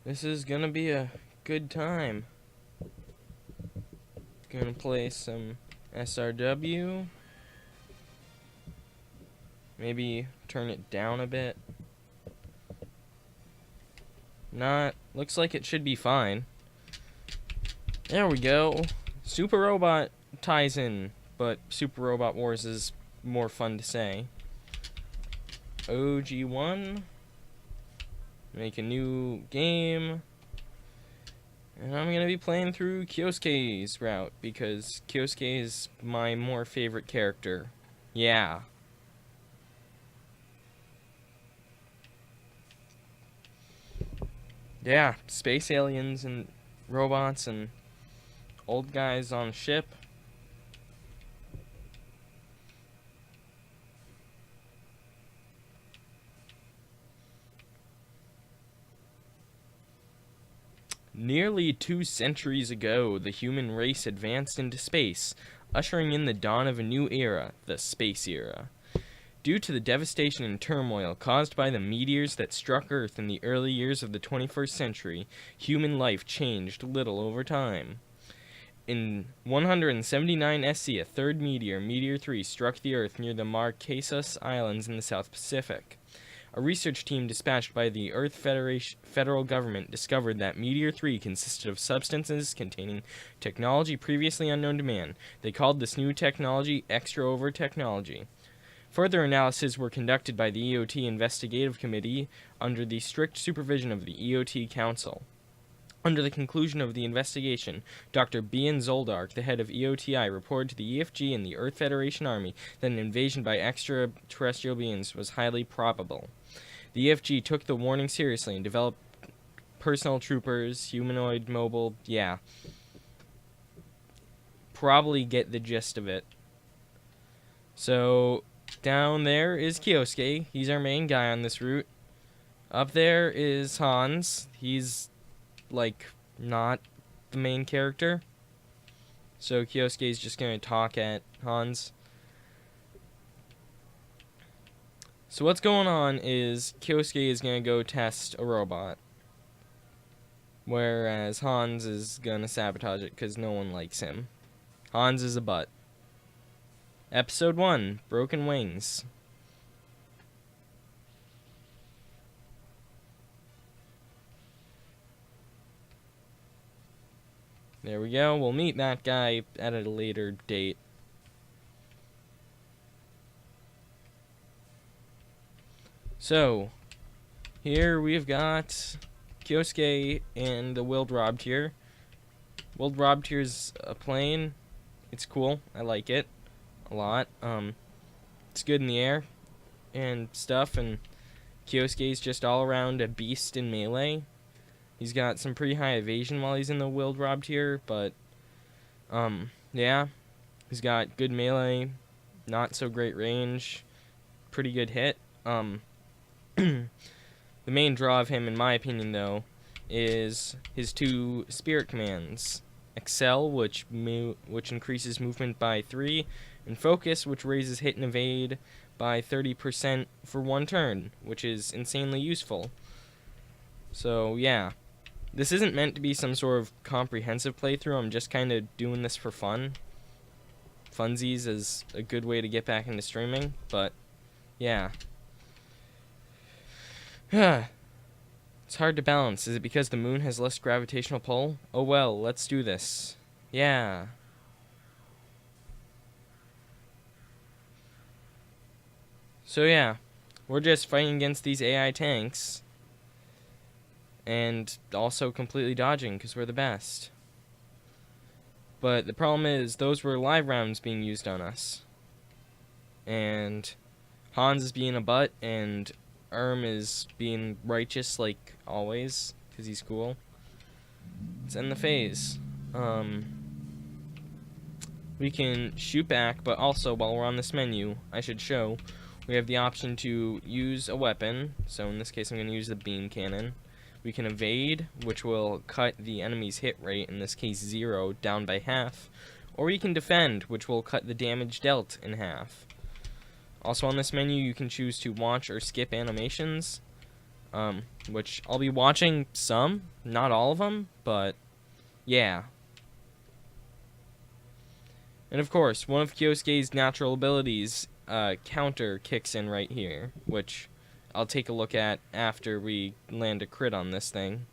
This is gonna be a good time. Gonna play some SRW. Maybe turn it down a bit. Looks like it should be fine. There we go. Super Robot Taisen, but Super Robot Wars is more fun to say. OG1. Make a new game. And I'm going to be playing through Kyosuke's route, because Kyosuke is my more favorite character. Yeah. Yeah, space aliens and robots and old guys on a ship. Nearly 2 centuries ago, the human race advanced into space, ushering in the dawn of a new era, the space era. Due to the devastation and turmoil caused by the meteors that struck Earth in the early years of the 21st century, human life changed little over time. In 179 SC, a third meteor, Meteor 3, struck the Earth near the Marquesas Islands in the South Pacific. A research team dispatched by the Earth federal government discovered that Meteor 3 consisted of substances containing technology previously unknown to man. They called this new technology extra-over technology. Further analyses were conducted by the EOT Investigative Committee under the strict supervision of the EOT Council. Under the conclusion of the investigation, Dr. B.N. Zoldark, the head of EOTI, reported to the EFG and the Earth Federation Army that an invasion by extraterrestrial beings was highly probable. The EFG took the warning seriously and developed personal troopers, humanoid, mobile, yeah. Probably get the gist of it. So, down there is Kyosuke. He's our main guy on this route. Up there is Hans. He's not the main character. So Kyosuke is just going to talk at Hans. So what's going on is Kyosuke is going to go test a robot, whereas Hans is going to sabotage it because no one likes him. Hans is a butt. Episode 1, Broken Wings. There we go. We'll meet that guy at a later date. So, here we've got Kyosuke and the Willed Robbed here. Willed Robbed here's a plane. It's cool. I like it a lot. It's good in the air and stuff, and Kyosuke's just all around a beast in melee. He's got some pretty high evasion while he's in the Willed Robbed here, but, yeah. He's got good melee, not so great range, pretty good hit. The main draw of him, in my opinion, though, is his 2 spirit commands. Excel, which increases movement by 3, and Focus, which raises hit and evade by 30% for 1 turn, which is insanely useful. So, yeah. This isn't meant to be some sort of comprehensive playthrough. I'm just kind of doing this for fun. Funsies is a good way to get back into streaming, but yeah. It's hard to balance. Is it because the moon has less gravitational pull? Oh well, let's do this. Yeah. So yeah, we're just fighting against these AI tanks. And also completely dodging, because we're the best. But the problem is, those were live rounds being used on us. And Hans is being a butt, and is being righteous like always, because he's cool. Let's end the phase. We can shoot back, but also while we're on this menu, I should show, we have the option to use a weapon. So in this case, I'm going to use the beam cannon. We can evade, which will cut the enemy's hit rate, in this case 0, down by half. Or we can defend, which will cut the damage dealt in half. Also on this menu, you can choose to watch or skip animations. which I'll be watching some, not all of them, but yeah. And of course, one of Kyosuke's natural abilities, counter, kicks in right here, which I'll take a look at after we land a crit on this thing.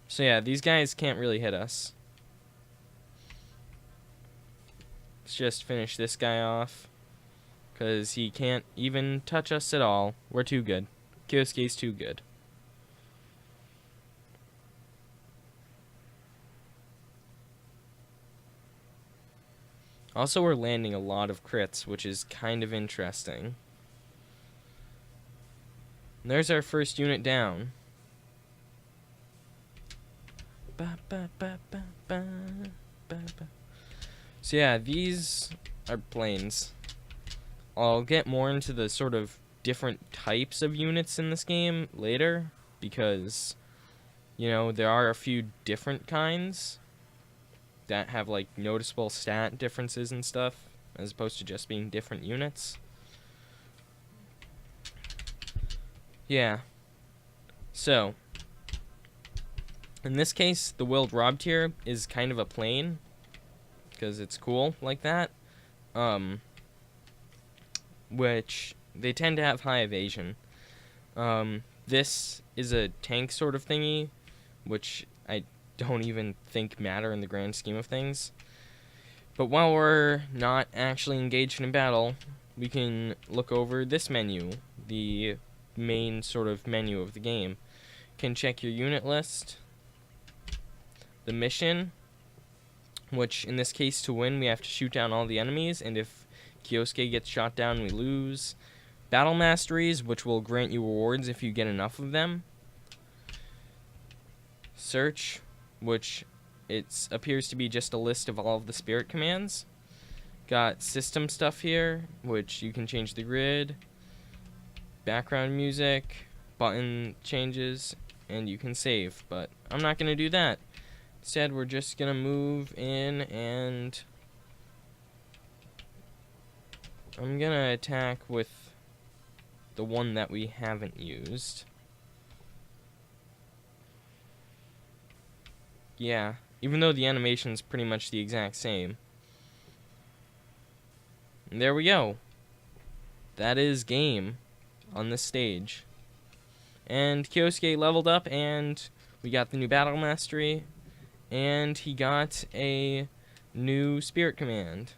So yeah, these guys can't really hit us. Let's just finish this guy off, because he can't even touch us at all. We're too good. Kyosuke's too good. Also, we're landing a lot of crits, which is kind of interesting. And there's our first unit down. So yeah, these are planes. I'll get more into the sort of different types of units in this game later, because, you know, there are a few different kinds that have, like, noticeable stat differences and stuff, as opposed to just being different units. Yeah. So, in this case, the Willed Robbed here is kind of a plane, because it's cool like that. Which, they tend to have high evasion. This is a tank sort of thingy, which I don't even think matter in the grand scheme of things. But while we're not actually engaged in battle, we can look over this menu, the main sort of menu of the game. Can check your unit list, the mission, which in this case to win we have to shoot down all the enemies, and if Kyosuke gets shot down we lose. Battle masteries, which will grant you rewards if you get enough of them. Search, which appears to be just a list of all of the spirit commands. Got system stuff here, which you can change the grid, background music, button changes, and you can save, but I'm not going to do that. Instead, we're just going to move in, and I'm going to attack with the one that we haven't used. Yeah, even though the animation's pretty much the exact same. And there we go. That is game on this stage. And Kyosuke leveled up, and we got the new battle mastery, and he got a new spirit command.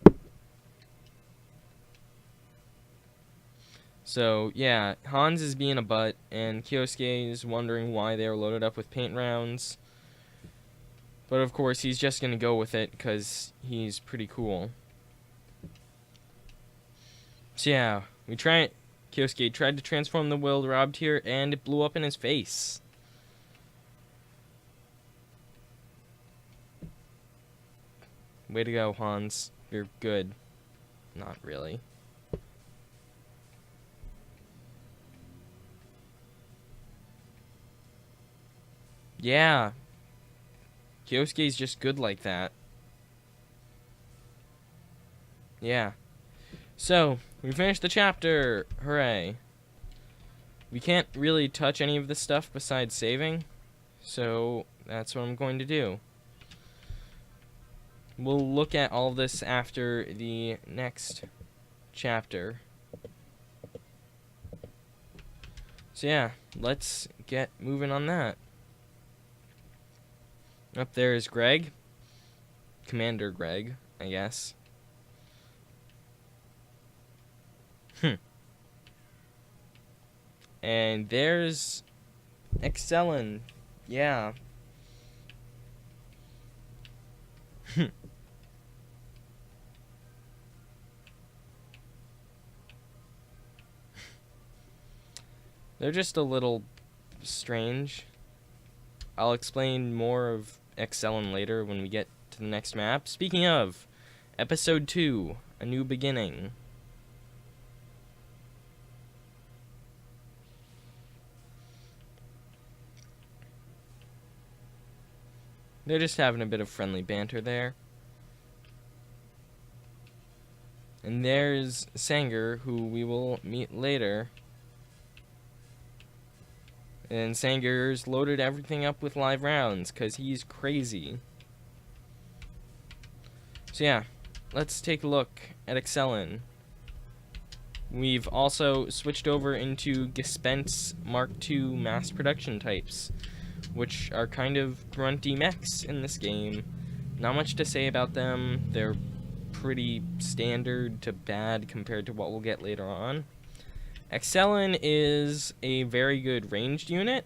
So, yeah, Hans is being a butt, and Kyosuke is wondering why they're loaded up with paint rounds. But, of course, he's just going to go with it, because he's pretty cool. So, yeah, Kyosuke tried to transform the Willed Robbed here, and it blew up in his face. Way to go, Hans. You're good. Not really. Yeah. Kyosuke's just good like that. Yeah. So, we finished the chapter. Hooray. We can't really touch any of this stuff besides saving, so that's what I'm going to do. We'll look at all this after the next chapter. So yeah, let's get moving on that. Up there is Greg. Commander Greg, I guess. And there's Excellin. Yeah. They're just a little strange. I'll explain more of Excellin later when we get to the next map. Speaking of, Episode 2, A New Beginning. They're just having a bit of friendly banter there. And there's Sanger, who we will meet later. And Sanger's loaded everything up with live rounds, because he's crazy. So yeah, let's take a look at Excellin. We've also switched over into Gespenst Mark II mass production types, which are kind of grunty mechs in this game. Not much to say about them. They're pretty standard to bad compared to what we'll get later on. Excellin is a very good ranged unit.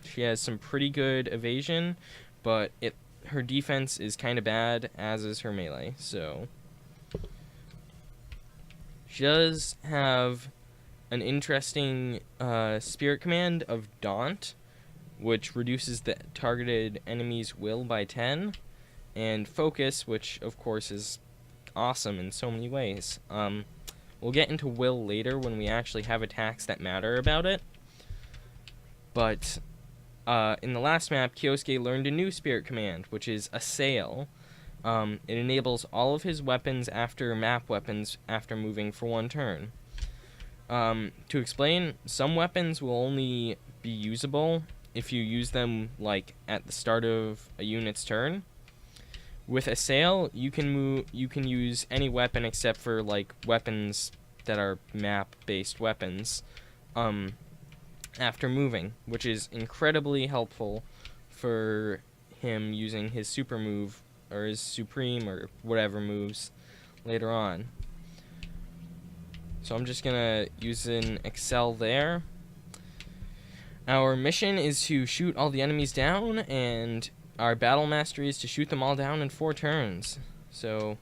She has some pretty good evasion, but her defense is kind of bad, as is her melee. So she does have an interesting spirit command of Daunt, which reduces the targeted enemy's will by 10, and Focus, which of course is awesome in so many ways. We'll get into will later when we actually have attacks that matter about it. But in the last map, Kyosuke learned a new spirit command, which is Assail. It enables all of his weapons after map weapons after moving for one turn. To explain, some weapons will only be usable if you use them like at the start of a unit's turn. With Assail, you can use any weapon except for like weapons that are map-based weapons after moving, which is incredibly helpful for him using his super move or his supreme or whatever moves later on. So I'm just gonna use an Excel there. Our mission is to shoot all the enemies down, and our battle mastery is to shoot them all down in 4 turns. So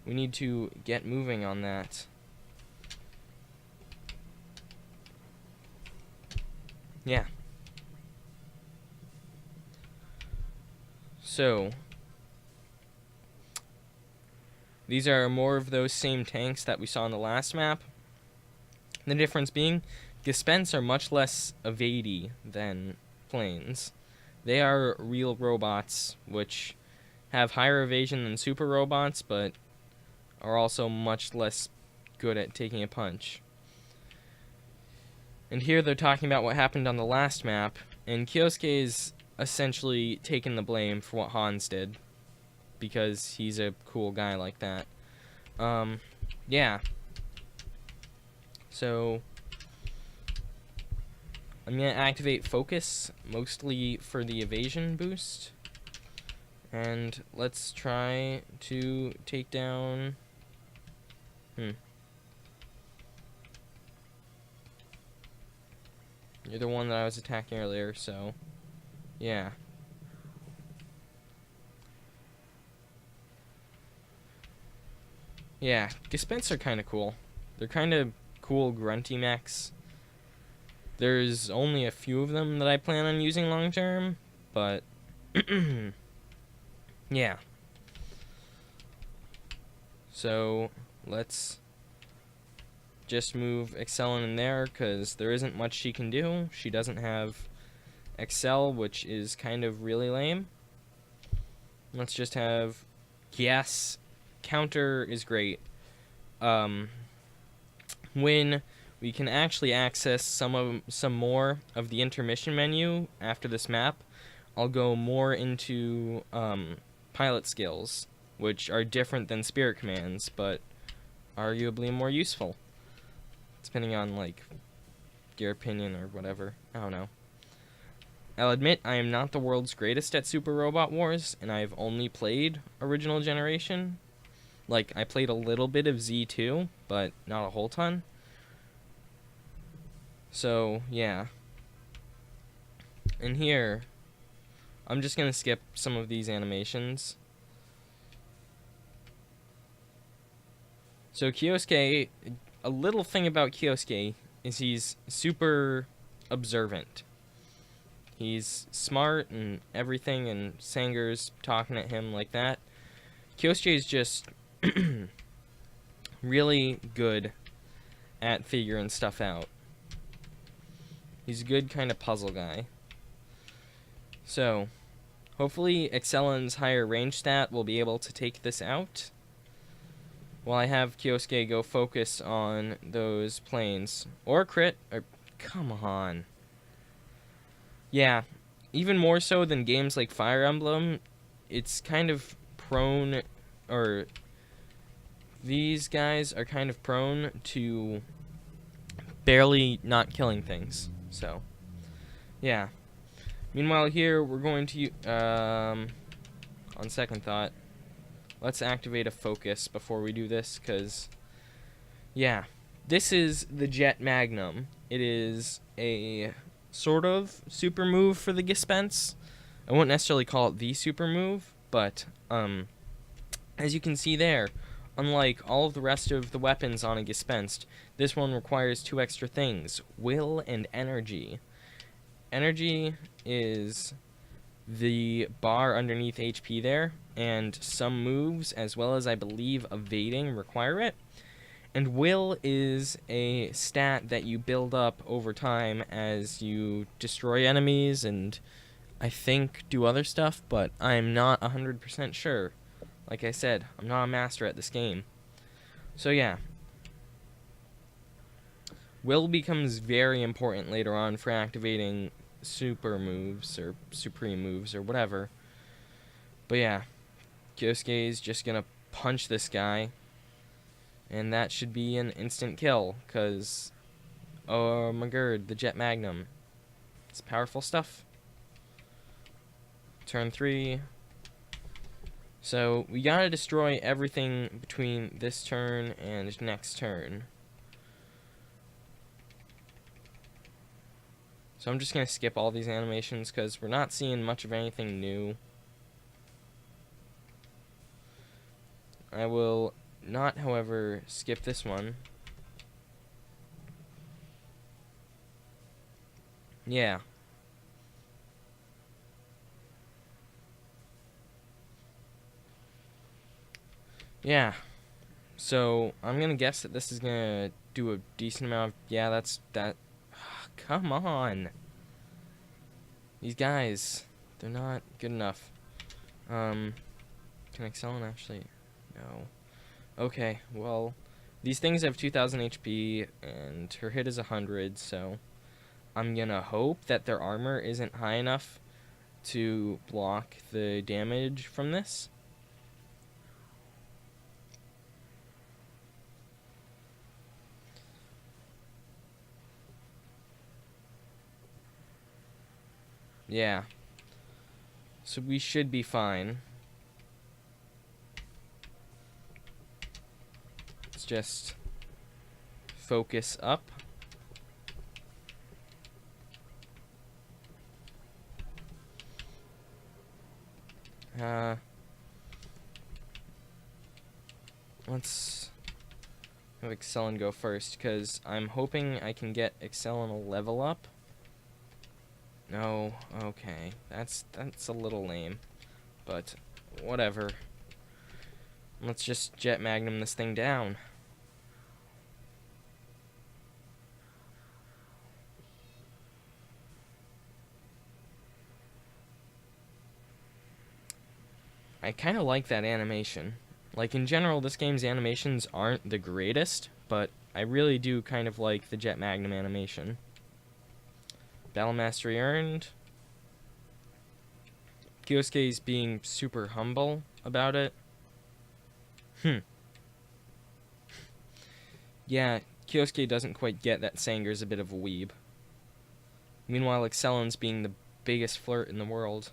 we need to get moving on that. Yeah. So these are more of those same tanks that we saw in the last map. The difference being, Gespenst are much less evadey than planes. They are real robots, which have higher evasion than super robots, but are also much less good at taking a punch. And here they're talking about what happened on the last map, and Kyosuke is essentially taking the blame for what Hans did, because he's a cool guy like that. Yeah. So I'm going to activate Focus, mostly for the evasion boost. And let's try to take down... You're the one that I was attacking earlier, so... Yeah. Yeah, Gespenst are kind of cool. They're kind of cool grunty mechs. There's only a few of them that I plan on using long term, but yeah. So let's just move Excellin in there, because there isn't much she can do. She doesn't have Excel, which is kind of really lame. Let's just have... Yes, counter is great. When we can actually access some more of the intermission menu after this map, I'll go more into pilot skills, which are different than spirit commands, but arguably more useful, depending on like your opinion or whatever. I don't know. I'll admit I am not the world's greatest at Super Robot Wars, and I've only played Original Generation. Like, I played a little bit of Z2, but not a whole ton. So, yeah. And here, I'm just going to skip some of these animations. So Kyosuke, a little thing about Kyosuke is he's super observant. He's smart and everything, and Sanger's talking at him like that. Kyosuke is just really good at figuring stuff out. He's a good kind of puzzle guy. So, hopefully Excellin's higher range stat will be able to take this out. while I have Kyosuke go focus on those planes. Or crit. Or, come on. Yeah, even more so than games like Fire Emblem, it's kind of prone, or these guys are kind of prone to barely not killing things. So, yeah. Meanwhile, here we're going to, on second thought, let's activate a focus before we do this, because, yeah, this is the Jet Magnum. It is a sort of super move for the Gespenst. I wouldn't necessarily call it the super move, but, as you can see there, unlike all of the rest of the weapons on a Gespenst, this one requires 2 extra things, will and energy. Energy is the bar underneath HP there, and some moves, as well as I believe evading, require it. And will is a stat that you build up over time as you destroy enemies and I think do other stuff, but I'm not 100% sure. Like I said, I'm not a master at this game. So yeah. Will becomes very important later on for activating super moves or supreme moves or whatever. But yeah, Kyosuke is just gonna punch this guy, and that should be an instant kill, because, oh my god, the Jet Magnum. It's powerful stuff. Turn 3. So, we gotta destroy everything between this turn and next turn. So I'm just gonna skip all these animations, because we're not seeing much of anything new. I will not, however, skip this one. Yeah. Yeah. So, I'm gonna guess that this is gonna do a decent amount of... Yeah, that's... that... Come on. These guys, they're not good enough. Can Excellent actually... No. Okay, well, these things have 2000 HP, and her hit is 100, so I'm gonna hope that their armor isn't high enough to block the damage from this. Yeah. So we should be fine. Let's just focus up. Let's have Excellent go first, because I'm hoping I can get Excellent a level up. No, okay. That's a little lame. But whatever. Let's just Jet Magnum this thing down. I kind of like that animation. Like, in general, this game's animations aren't the greatest, but I really do kind of like the Jet Magnum animation. Battle Mastery earned. Kyosuke's being super humble about it. Yeah, Kyosuke doesn't quite get that Sanger's a bit of a weeb. Meanwhile, Excellent's being the biggest flirt in the world.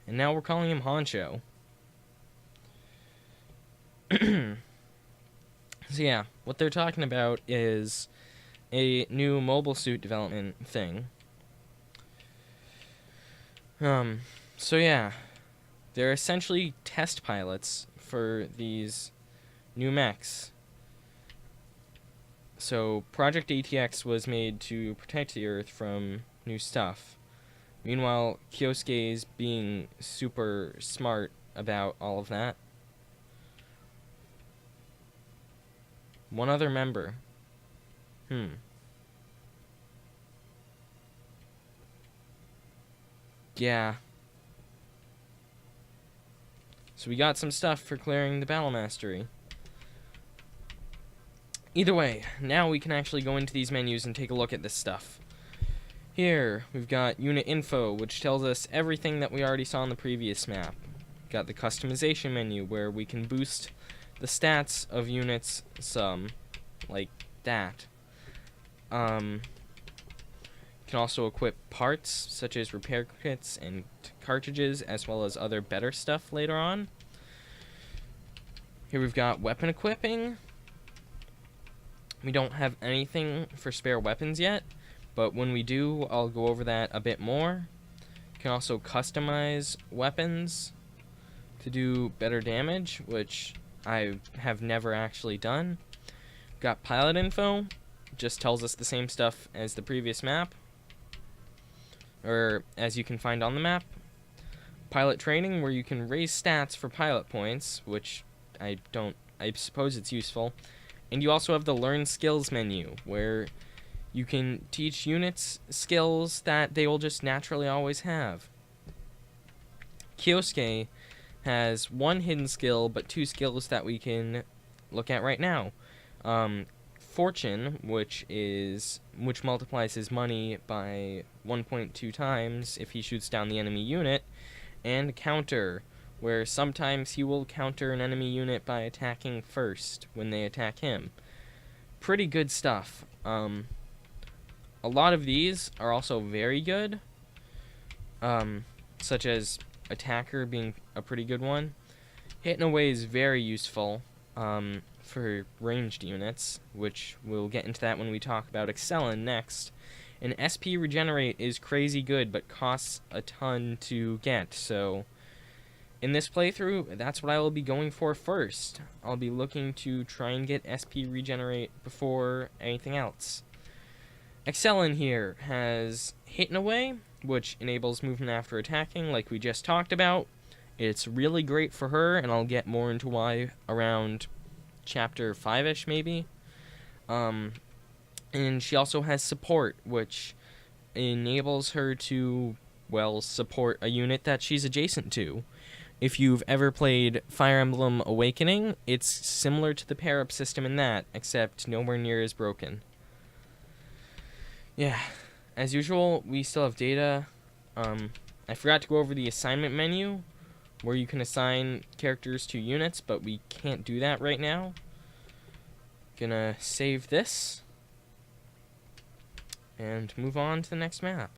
And now we're calling him Honcho. So yeah, what they're talking about is a new mobile suit development thing. So yeah, they're essentially test pilots for these new mechs. So Project ATX was made to protect the Earth from new stuff. Meanwhile, Kyosuke's being super smart about all of that. One other member. Yeah. So we got some stuff for clearing the battle mastery. Either way, now we can actually go into these menus and take a look at this stuff. Here, we've got unit info, which tells us everything that we already saw on the previous map. Got the customization menu, where we can boost the stats of units some, like that. Can also equip parts, such as repair kits and cartridges, as well as other better stuff later on. Here we've got weapon equipping. We don't have anything for spare weapons yet, but when we do, I'll go over that a bit more. You can also customize weapons to do better damage, which I have never actually done. Got pilot info, just tells us the same stuff as the previous map, or as you can find on the map. Pilot training, where you can raise stats for pilot points, which I suppose it's useful. And you also have the Learn Skills menu, where you can teach units skills that they will just naturally always have. Kyosuke has one hidden skill, but two skills that we can look at right now. Fortune, which multiplies his money by 1.2 times if he shoots down the enemy unit, and Counter, where sometimes he will counter an enemy unit by attacking first when they attack him. Pretty good stuff. A lot of these are also very good, such as Attacker being a pretty good one. Hitting away is very useful for ranged units, which we'll get into that when we talk about Excellin next. And SP Regenerate is crazy good, but costs a ton to get, so in this playthrough, that's what I will be going for first. I'll be looking to try and get SP Regenerate before anything else. Excellin here has Hitting Away, which enables movement after attacking, like we just talked about. It's really great for her, and I'll get more into why around chapter 5-ish, maybe. And she also has Support, which enables her to, well, support a unit that she's adjacent to. If you've ever played Fire Emblem Awakening, it's similar to the pair-up system in that, except nowhere near as broken. Yeah, as usual, we still have data. I forgot to go over the assignment menu, where you can assign characters to units, but we can't do that right now. Gonna save this, and move on to the next map.